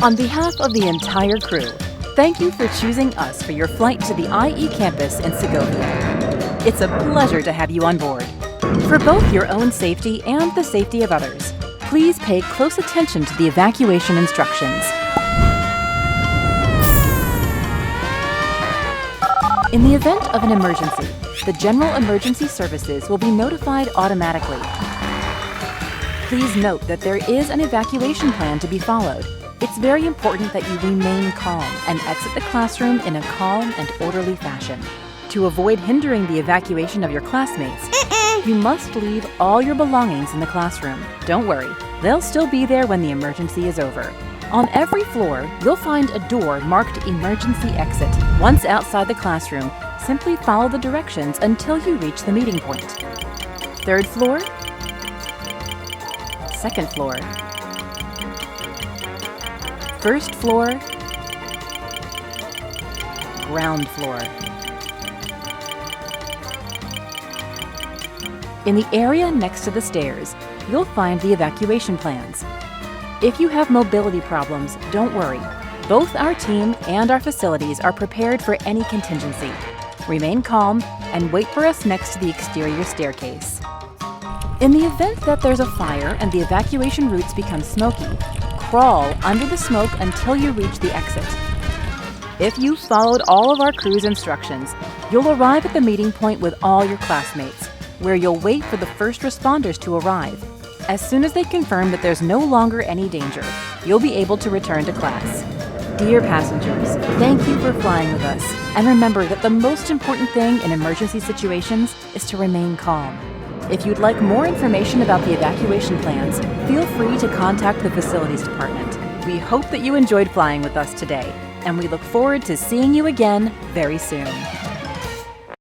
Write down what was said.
On behalf of the entire crew, thank you for choosing us for your flight to the IE campus in Segovia. It's a pleasure to have you on board. For both your own safety and the safety of others, please pay close attention to the evacuation instructions. In the event of an emergency, the General Emergency Services will be notified automatically. Please note that there is an evacuation plan to be followed. It's very important that you remain calm and exit the classroom in a calm and orderly fashion. To avoid hindering the evacuation of your classmates, you must leave all your belongings in the classroom. Don't worry, they'll still be there when the emergency is over. On every floor, you'll find a door marked Emergency Exit. Once outside the classroom, simply follow the directions until you reach the meeting point. Third floor, second floor, first floor, ground floor. In the area next to the stairs, you'll find the evacuation plans. If you have mobility problems, don't worry. Both our team and our facilities are prepared for any contingency. Remain calm and wait for us next to the exterior staircase. In the event that there's a fire and the evacuation routes become smoky, crawl under the smoke until you reach the exit. If you followed all of our crew's instructions, you'll arrive at the meeting point with all your classmates, where you'll wait for the first responders to arrive. As soon as they confirm that there's no longer any danger, you'll be able to return to class. Dear passengers, thank you for flying with us. And remember that the most important thing in emergency situations is to remain calm. If you'd like more information about the evacuation plans, feel free to contact the facilities department. We hope that you enjoyed flying with us today, and we look forward to seeing you again very soon.